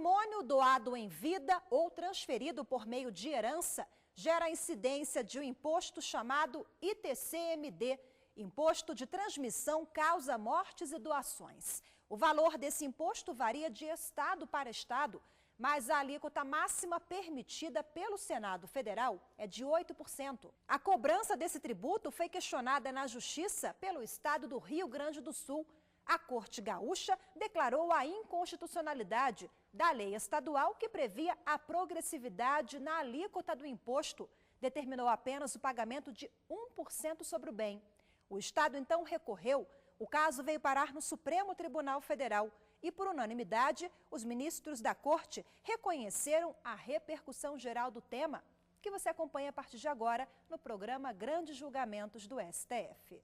patrimônio doado em vida ou transferido por meio de herança gera a incidência de um imposto chamado ITCMD, Imposto de Transmissão, Causa, Mortes e Doações. O valor desse imposto varia de estado para estado, mas a alíquota máxima permitida pelo Senado Federal é de 8%. A cobrança desse tributo foi questionada na Justiça pelo estado do Rio Grande do Sul. A Corte Gaúcha declarou a inconstitucionalidade da lei estadual que previa a progressividade na alíquota do imposto. Determinou apenas o pagamento de 1% sobre o bem. O estado então recorreu. O caso veio parar no Supremo Tribunal Federal e, por unanimidade, os ministros da Corte reconheceram a repercussão geral do tema, que você acompanha a partir de agora no programa Grandes Julgamentos do STF.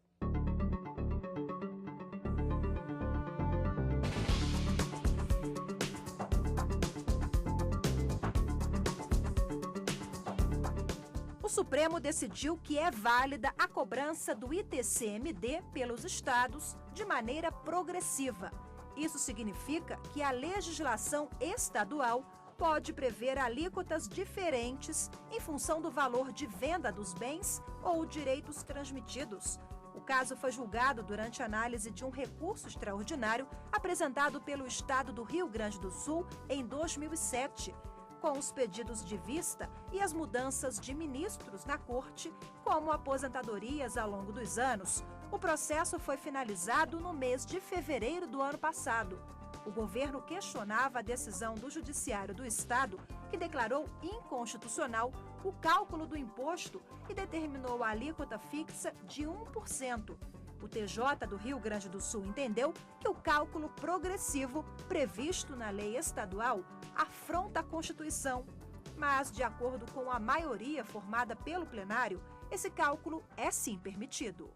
O Supremo decidiu que é válida a cobrança do ITCMD pelos estados de maneira progressiva. Isso significa que a legislação estadual pode prever alíquotas diferentes em função do valor de venda dos bens ou direitos transmitidos. O caso foi julgado durante a análise de um recurso extraordinário apresentado pelo Estado do Rio Grande do Sul em 2007. Com os pedidos de vista e as mudanças de ministros na Corte, como aposentadorias ao longo dos anos, o processo foi finalizado no mês de fevereiro do ano passado. O governo questionava a decisão do Judiciário do Estado, que declarou inconstitucional o cálculo do imposto e determinou a alíquota fixa de 1%. O TJ do Rio Grande do Sul entendeu que o cálculo progressivo previsto na lei estadual afronta a Constituição. Mas, de acordo com a maioria formada pelo plenário, esse cálculo é sim permitido.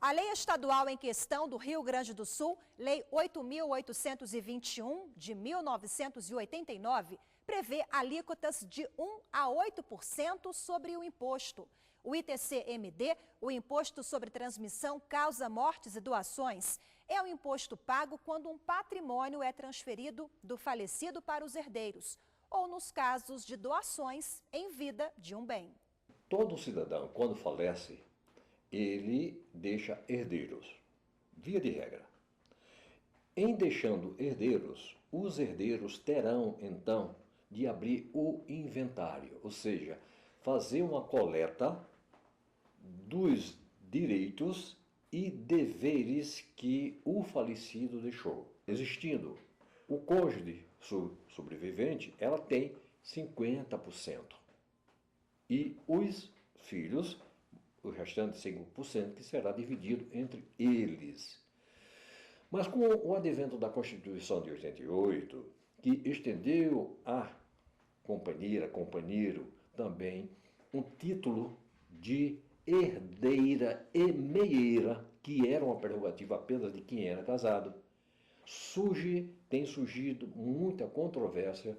A lei estadual em questão do Rio Grande do Sul, Lei 8.821, de 1989, prevê alíquotas de 1 a 8% sobre o imposto. O ITCMD, o Imposto sobre Transmissão, Causa, Mortes e Doações, é o imposto pago quando um patrimônio é transferido do falecido para os herdeiros, ou nos casos de doações em vida de um bem. Todo cidadão, quando falece, ele deixa herdeiros, via de regra. Em deixando herdeiros, os herdeiros terão, então, de abrir o inventário, ou seja, fazer uma coleta dos direitos e deveres que o falecido deixou. Existindo o cônjuge sobrevivente, ela tem 50%. E os filhos, o restante 5%, que será dividido entre eles. Mas com o advento da Constituição de 88, que estendeu a companheira, companheiro, também um título de herdeira e meieira, que era uma prerrogativa apenas de quem era casado, tem surgido muita controvérsia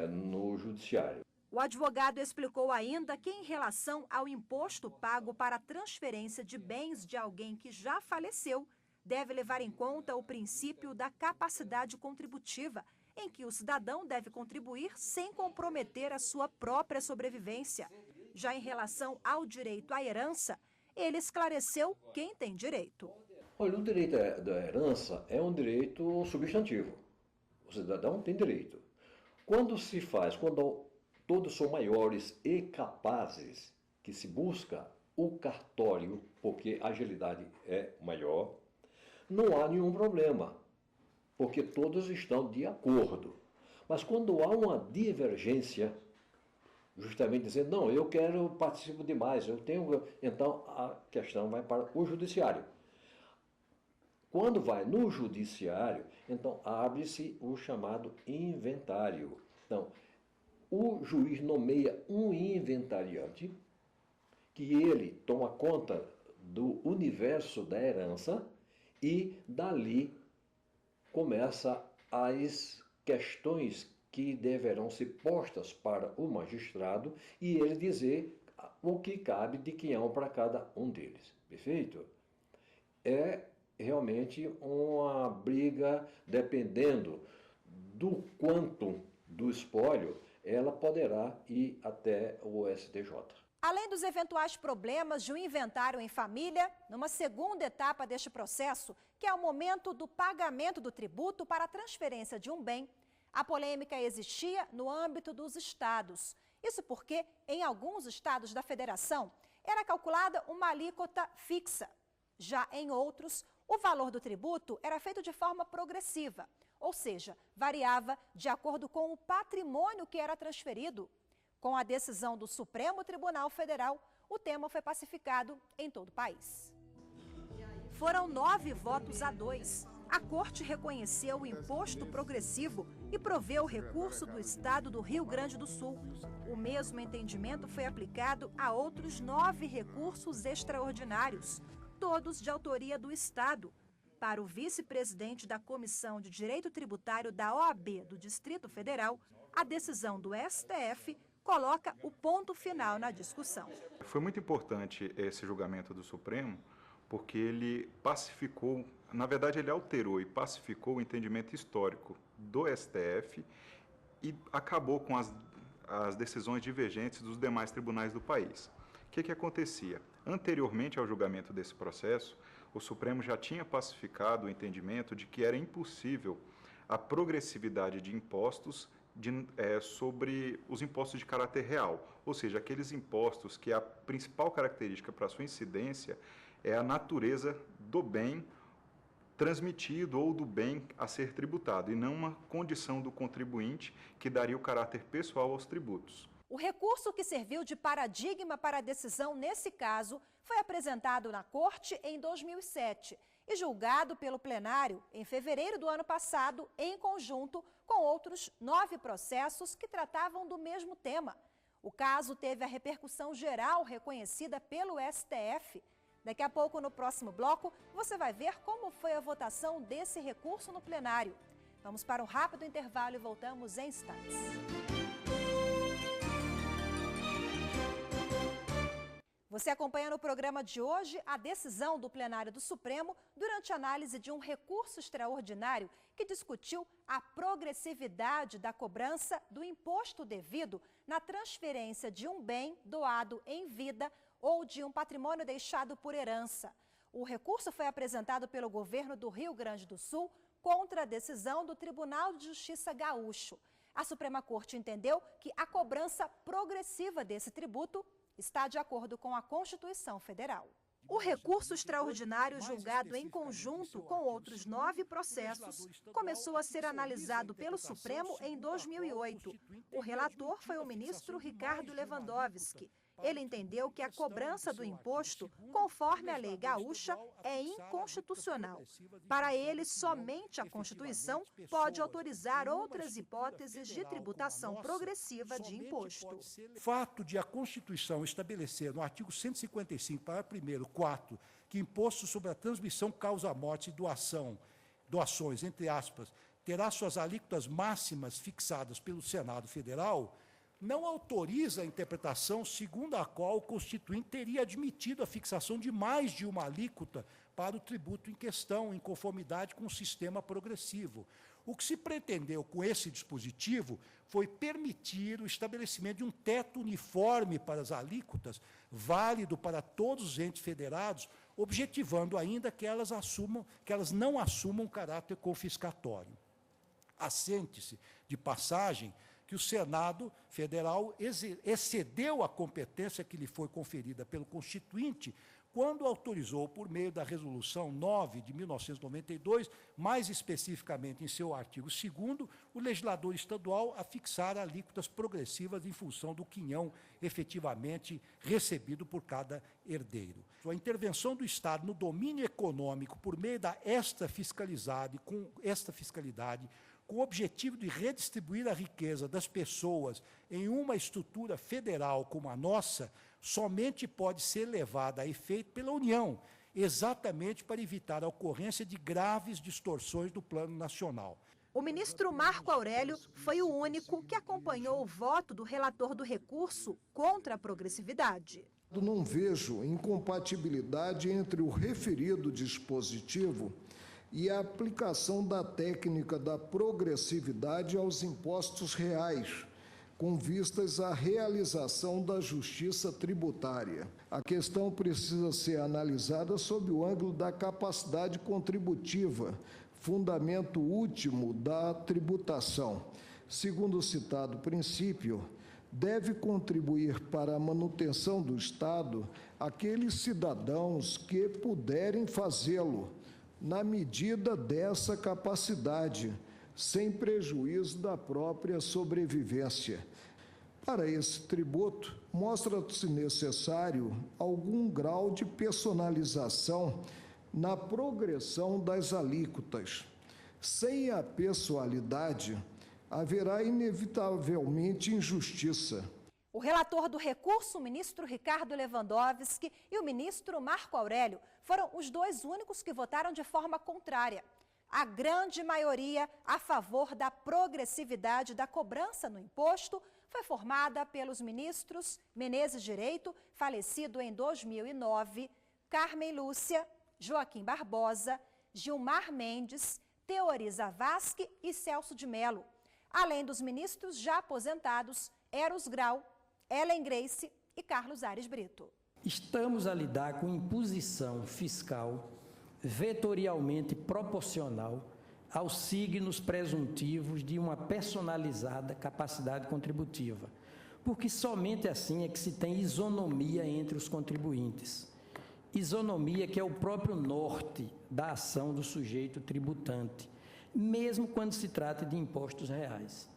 no judiciário. O advogado explicou ainda que, em relação ao imposto pago para a transferência de bens de alguém que já faleceu, deve levar em conta o princípio da capacidade contributiva, em que o cidadão deve contribuir sem comprometer a sua própria sobrevivência. Já em relação ao direito à herança, ele esclareceu quem tem direito. Olha, o direito da herança é um direito substantivo. O cidadão tem direito. Quando todos são maiores e capazes, que se busca o cartório, porque a agilidade é maior, não há nenhum problema, porque todos estão de acordo. Mas quando há uma divergência, justamente dizendo, não, eu participo demais, então a questão vai para o judiciário. Quando vai no judiciário, então abre-se o chamado inventário. Então, o juiz nomeia um inventariante, que ele toma conta do universo da herança e dali começa as questões que deverão ser postas para o magistrado e ele dizer o que cabe de quinhão para cada um deles. Perfeito? É realmente uma briga dependendo do quantum do espólio, ela poderá ir até o STJ. Além dos eventuais problemas de um inventário em família, numa segunda etapa deste processo, que é o momento do pagamento do tributo para a transferência de um bem, a polêmica existia no âmbito dos estados. Isso porque, em alguns estados da federação, era calculada uma alíquota fixa. Já em outros, o valor do tributo era feito de forma progressiva, ou seja, variava de acordo com o patrimônio que era transferido. Com a decisão do Supremo Tribunal Federal, o tema foi pacificado em todo o país. Foram 9-2. A Corte reconheceu o imposto progressivo e proveu o recurso do Estado do Rio Grande do Sul. O mesmo entendimento foi aplicado a outros 9 recursos extraordinários, todos de autoria do Estado. Para o vice-presidente da Comissão de Direito Tributário da OAB do Distrito Federal, a decisão do STF coloca o ponto final na discussão. Foi muito importante esse julgamento do Supremo, porque ele pacificou, na verdade ele alterou e pacificou o entendimento histórico do STF e acabou com as decisões divergentes dos demais tribunais do país. O que acontecia? Anteriormente ao julgamento desse processo, o Supremo já tinha pacificado o entendimento de que era impossível a progressividade de impostos sobre os impostos de caráter real, ou seja, aqueles impostos que a principal característica para sua incidência é a natureza do bem transmitido ou do bem a ser tributado, e não uma condição do contribuinte que daria o caráter pessoal aos tributos. O recurso que serviu de paradigma para a decisão nesse caso foi apresentado na Corte em 2007 e julgado pelo plenário em fevereiro do ano passado, em conjunto com outros 9 processos que tratavam do mesmo tema. O caso teve a repercussão geral reconhecida pelo STF. Daqui a pouco, no próximo bloco, você vai ver como foi a votação desse recurso no plenário. Vamos para um rápido intervalo e voltamos em instantes. Você acompanha no programa de hoje a decisão do plenário do Supremo durante a análise de um recurso extraordinário que discutiu a progressividade da cobrança do imposto devido na transferência de um bem doado em vida ou de um patrimônio deixado por herança. O recurso foi apresentado pelo governo do Rio Grande do Sul contra a decisão do Tribunal de Justiça Gaúcho. A Suprema Corte entendeu que a cobrança progressiva desse tributo está de acordo com a Constituição Federal. O recurso extraordinário, julgado em conjunto com outros 9 processos, começou a ser analisado pelo Supremo em 2008. O relator foi o ministro Ricardo Lewandowski. Ele entendeu que a cobrança do imposto, conforme a lei gaúcha, é inconstitucional. Para ele, somente a Constituição pode autorizar outras hipóteses de tributação progressiva de imposto. O fato de a Constituição estabelecer no artigo 155, parágrafo 1º, 4, que imposto sobre a transmissão, causa-morte e doações, entre aspas, terá suas alíquotas máximas fixadas pelo Senado Federal, não autoriza a interpretação segundo a qual o Constituinte teria admitido a fixação de mais de uma alíquota para o tributo em questão, em conformidade com o sistema progressivo. O que se pretendeu com esse dispositivo foi permitir o estabelecimento de um teto uniforme para as alíquotas, válido para todos os entes federados, objetivando ainda que elas não assumam caráter confiscatório. Assente-se, de passagem, que o Senado Federal excedeu a competência que lhe foi conferida pelo Constituinte quando autorizou, por meio da Resolução 9 de 1992, mais especificamente em seu artigo 2º, o legislador estadual a fixar alíquotas progressivas em função do quinhão efetivamente recebido por cada herdeiro. A intervenção do Estado no domínio econômico por meio da extrafiscalidade, com o objetivo de redistribuir a riqueza das pessoas em uma estrutura federal como a nossa, somente pode ser levada a efeito pela União, exatamente para evitar a ocorrência de graves distorções do plano nacional. O ministro Marco Aurélio foi o único que acompanhou o voto do relator do recurso contra a progressividade. Não vejo incompatibilidade entre o referido dispositivo e a aplicação da técnica da progressividade aos impostos reais, com vistas à realização da justiça tributária. A questão precisa ser analisada sob o ângulo da capacidade contributiva, fundamento último da tributação. Segundo o citado princípio, deve contribuir para a manutenção do Estado aqueles cidadãos que puderem fazê-lo, na medida dessa capacidade, sem prejuízo da própria sobrevivência. Para esse tributo, mostra-se necessário algum grau de personalização na progressão das alíquotas. Sem a pessoalidade, haverá inevitavelmente injustiça. O relator do recurso, o ministro Ricardo Lewandowski, e o ministro Marco Aurélio foram os dois únicos que votaram de forma contrária. A grande maioria a favor da progressividade da cobrança no imposto foi formada pelos ministros Menezes Direito, falecido em 2009, Carmen Lúcia, Joaquim Barbosa, Gilmar Mendes, Teori Zavascki e Celso de Mello, além dos ministros já aposentados Eros Grau, Ellen Grace e Carlos Aires Brito. Estamos a lidar com imposição fiscal vetorialmente proporcional aos signos presuntivos de uma personalizada capacidade contributiva, porque somente assim é que se tem isonomia entre os contribuintes. Isonomia que é o próprio norte da ação do sujeito tributante, mesmo quando se trata de impostos reais.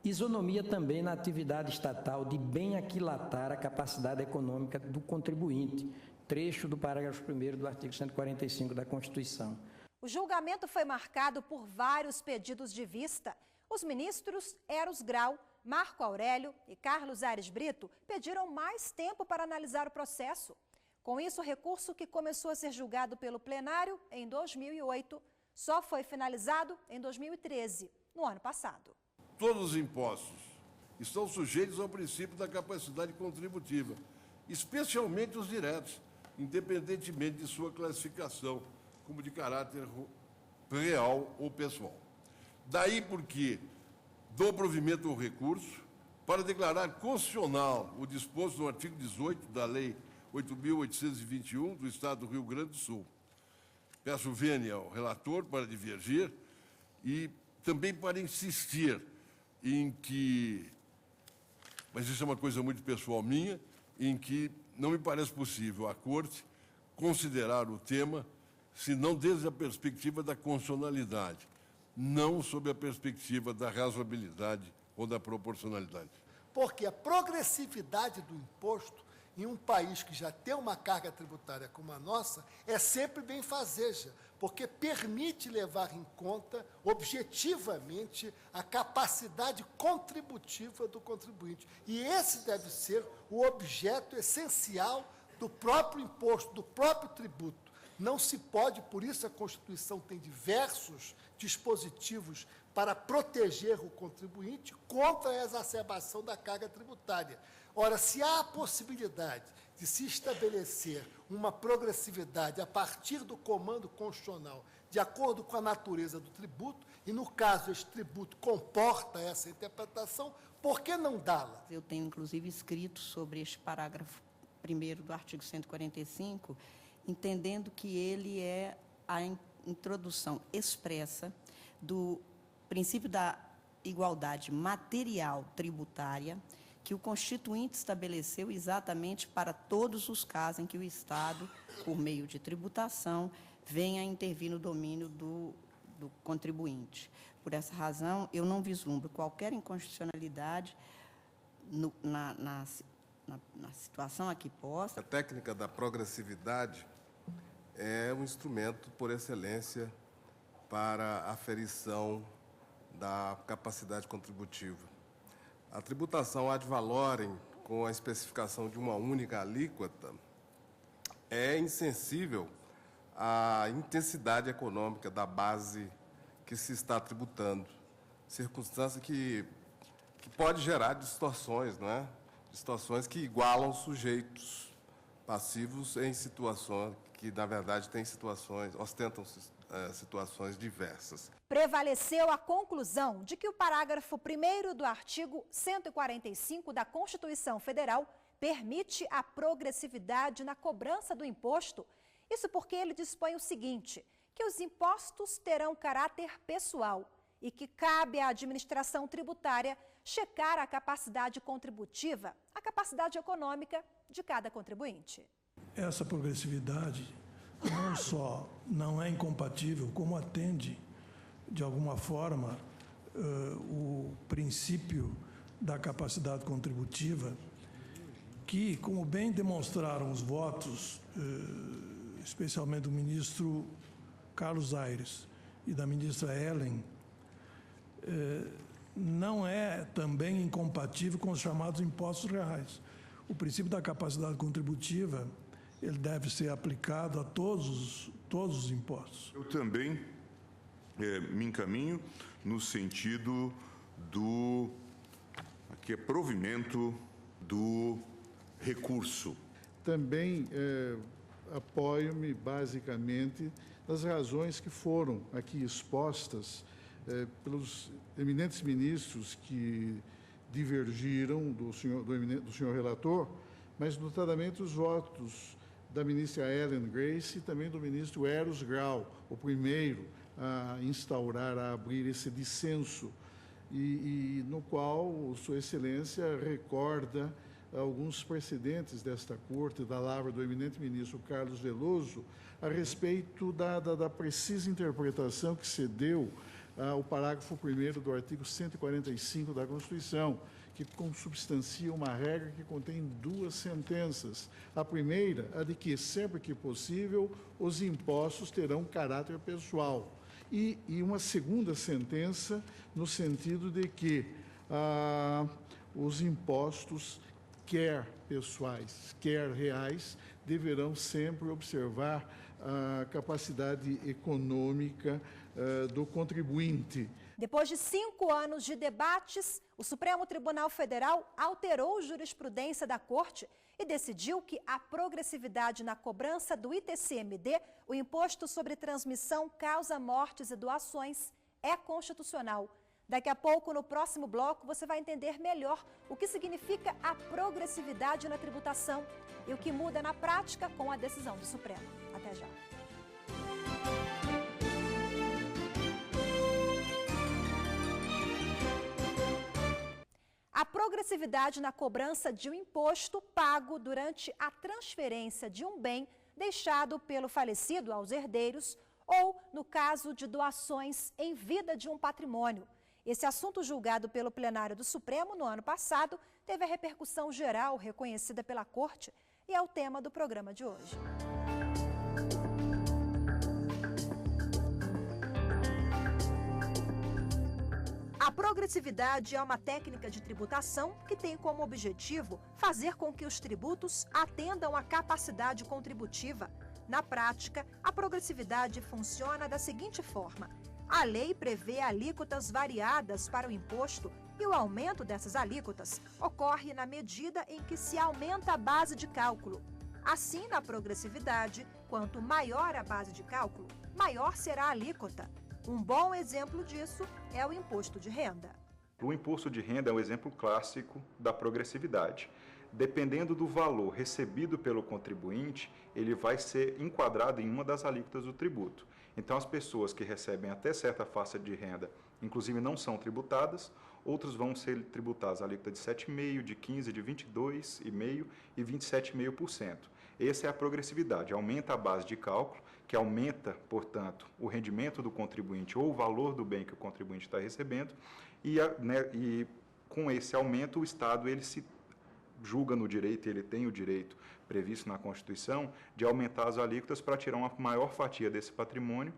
Isonomia também na atividade estatal de bem aquilatar a capacidade econômica do contribuinte, trecho do parágrafo 1º do artigo 145 da Constituição. O julgamento foi marcado por vários pedidos de vista. Os ministros Eros Grau, Marco Aurélio e Carlos Aires Brito pediram mais tempo para analisar o processo. Com isso, o recurso que começou a ser julgado pelo plenário em 2008 só foi finalizado em 2013, no ano passado. Todos os impostos estão sujeitos ao princípio da capacidade contributiva, especialmente os diretos, independentemente de sua classificação, como de caráter real ou pessoal. Daí porque dou provimento ao recurso para declarar constitucional o disposto no artigo 18 da Lei 8.821 do Estado do Rio Grande do Sul. Peço vênia ao relator para divergir e também para insistir em que, mas isso é uma coisa muito pessoal minha, em que não me parece possível a Corte considerar o tema, se não desde a perspectiva da constitucionalidade, não sob a perspectiva da razoabilidade ou da proporcionalidade. Porque a progressividade do imposto, em um país que já tem uma carga tributária como a nossa, é sempre benfazeja, porque permite levar em conta, objetivamente, a capacidade contributiva do contribuinte. E esse deve ser o objeto essencial do próprio imposto, do próprio tributo. Não se pode, por isso a Constituição tem diversos dispositivos para proteger o contribuinte contra a exacerbação da carga tributária. Ora, se há a possibilidade de se estabelecer uma progressividade a partir do comando constitucional, de acordo com a natureza do tributo, e no caso este tributo comporta essa interpretação, por que não dá-la? Eu tenho, inclusive, escrito sobre este parágrafo 1º do artigo 145, entendendo que ele é a introdução expressa do princípio da igualdade material tributária, que o Constituinte estabeleceu exatamente para todos os casos em que o Estado, por meio de tributação, venha a intervir no domínio do contribuinte. Por essa razão, eu não vislumbro qualquer inconstitucionalidade na situação aqui posta. A técnica da progressividade é um instrumento por excelência para a aferição da capacidade contributiva. A tributação ad valorem, com a especificação de uma única alíquota, é insensível à intensidade econômica da base que se está tributando, circunstância que pode gerar distorções, não é? Distorções que igualam sujeitos passivos em situações que, na verdade, têm situações, ostentam situações diversas. Prevaleceu a conclusão de que o parágrafo 1º do artigo 145 da Constituição Federal permite a progressividade na cobrança do imposto. Isso porque ele dispõe o seguinte, que os impostos terão caráter pessoal e que cabe à administração tributária checar a capacidade contributiva, a capacidade econômica de cada contribuinte. Essa progressividade não só não é incompatível, como atende, de alguma forma, o princípio da capacidade contributiva, que, como bem demonstraram os votos, especialmente do ministro Carlos Aires e da ministra Ellen, não é também incompatível com os chamados impostos reais. O princípio da capacidade contributiva, ele deve ser aplicado a todos os impostos. Eu também me encaminho no sentido do provimento do recurso. Também apoio-me basicamente nas razões que foram aqui expostas pelos eminentes ministros que divergiram do senhor relator, mas notadamente os votos da ministra Ellen Grace e também do ministro Eros Grau, o primeiro a instaurar, a abrir esse dissenso, e no qual Sua Excelência recorda alguns precedentes desta Corte, da lavra do eminente ministro Carlos Veloso, a respeito da precisa interpretação que se deu ao parágrafo 1º do artigo 145 da Constituição, que consubstancia uma regra que contém duas sentenças. A primeira, a de que, sempre que possível, os impostos terão caráter pessoal. E uma segunda sentença, no sentido de que os impostos, quer pessoais, quer reais, deverão sempre observar a capacidade econômica do contribuinte. Depois de 5 anos de debates, o Supremo Tribunal Federal alterou a jurisprudência da Corte e decidiu que a progressividade na cobrança do ITCMD, o Imposto sobre Transmissão, Causa, Mortes e Doações, é constitucional. Daqui a pouco, no próximo bloco, você vai entender melhor o que significa a progressividade na tributação e o que muda na prática com a decisão do Supremo. Até já. A progressividade na cobrança de um imposto pago durante a transferência de um bem deixado pelo falecido aos herdeiros ou no caso de doações em vida de um patrimônio. Esse assunto, julgado pelo plenário do Supremo no ano passado, teve a repercussão geral reconhecida pela Corte e é o tema do programa de hoje. A progressividade é uma técnica de tributação que tem como objetivo fazer com que os tributos atendam à capacidade contributiva. Na prática, a progressividade funciona da seguinte forma: a lei prevê alíquotas variadas para o imposto e o aumento dessas alíquotas ocorre na medida em que se aumenta a base de cálculo. Assim, na progressividade, quanto maior a base de cálculo, maior será a alíquota. Um bom exemplo disso é o imposto de renda. O imposto de renda é um exemplo clássico da progressividade. Dependendo do valor recebido pelo contribuinte, ele vai ser enquadrado em uma das alíquotas do tributo. Então, as pessoas que recebem até certa faixa de renda, inclusive não são tributadas, outros vão ser tributados a alíquota de 7,5%, de 15%, de 22,5% e 27,5%. Essa é a progressividade, aumenta a base de cálculo, que aumenta, portanto, o rendimento do contribuinte ou o valor do bem que o contribuinte está recebendo, e com esse aumento o Estado ele se julga no direito, ele tem o direito previsto na Constituição de aumentar as alíquotas para tirar uma maior fatia desse patrimônio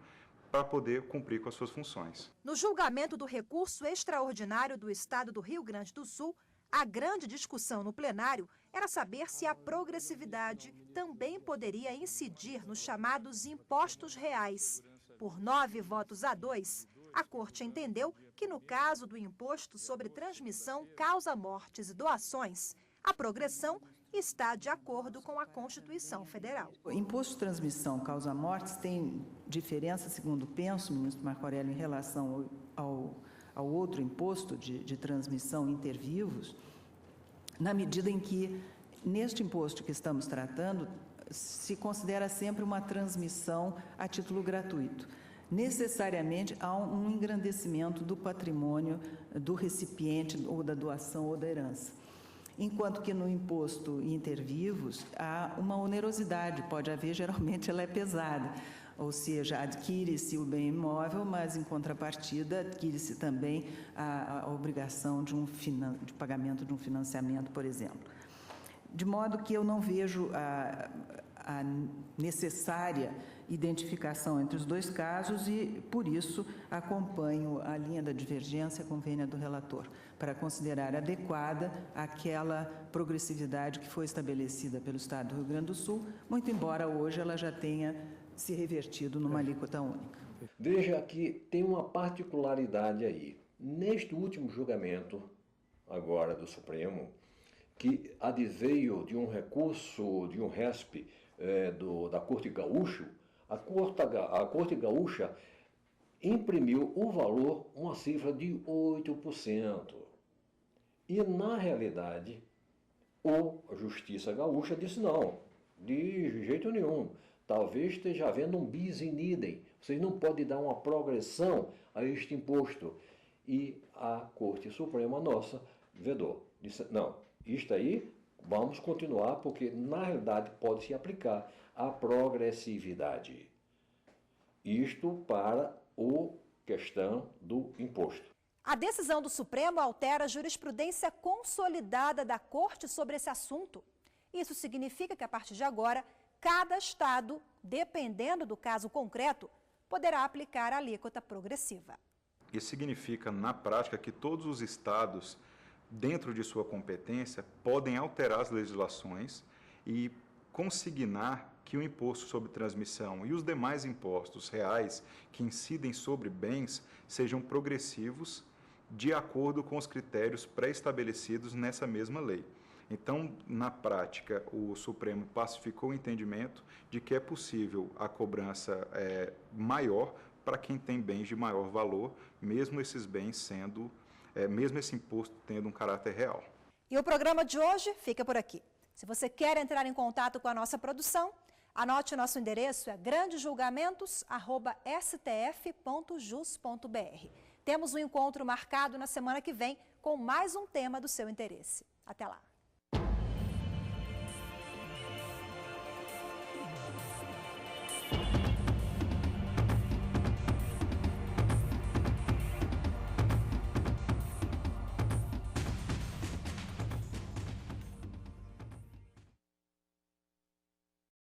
para poder cumprir com as suas funções. No julgamento do recurso extraordinário do Estado do Rio Grande do Sul, a grande discussão no plenário era saber se a progressividade também poderia incidir nos chamados impostos reais. Por 9 votos a 2, a Corte entendeu que no caso do Imposto sobre Transmissão, Causa, Mortes e Doações, a progressão e está de acordo com a Constituição Federal. O imposto de transmissão causa-mortes tem diferença, segundo penso, ministro Marco Aurélio, em relação ao outro imposto de transmissão inter-vivos, na medida em que, neste imposto que estamos tratando, se considera sempre uma transmissão a título gratuito. Necessariamente há um engrandecimento do patrimônio do recipiente, ou da doação, ou da herança. Enquanto que no imposto inter-vivos há uma onerosidade, pode haver, geralmente ela é pesada, ou seja, adquire-se o bem imóvel, mas em contrapartida adquire-se também a obrigação de pagamento de um financiamento, por exemplo. De modo que eu não vejo a necessária identificação entre os dois casos e, por isso, acompanho a linha da divergência convênia do relator, para considerar adequada aquela progressividade que foi estabelecida pelo Estado do Rio Grande do Sul, muito embora hoje ela já tenha se revertido numa alíquota única. Veja que tem uma particularidade aí. Neste último julgamento, agora do Supremo, que adveio de um recurso, de um RESP da Corte Gaúcha, a Corte Gaúcha imprimiu o valor, uma cifra de 8%. E, na realidade, a Justiça Gaúcha disse não, de jeito nenhum. Talvez esteja havendo um bis in idem. Vocês não podem dar uma progressão a este imposto. E a Corte Suprema nossa vedou. Disse, não, isto aí vamos continuar, porque na realidade pode se aplicar a progressividade. Isto para a questão do imposto. A decisão do Supremo altera a jurisprudência consolidada da Corte sobre esse assunto. Isso significa que, a partir de agora, cada estado, dependendo do caso concreto, poderá aplicar a alíquota progressiva. Isso significa, na prática, que todos os estados, dentro de sua competência, podem alterar as legislações e consignar que o imposto sobre transmissão e os demais impostos reais que incidem sobre bens sejam progressivos de acordo com os critérios pré-estabelecidos nessa mesma lei. Então, na prática, o Supremo pacificou o entendimento de que é possível a cobrança maior para quem tem bens de maior valor, mesmo esses bens sendo, mesmo esse imposto tendo um caráter real. E o programa de hoje fica por aqui. Se você quer entrar em contato com a nossa produção, anote o nosso endereço, é grandejulgamentos@stf.jus.br. Temos um encontro marcado na semana que vem com mais um tema do seu interesse. Até lá!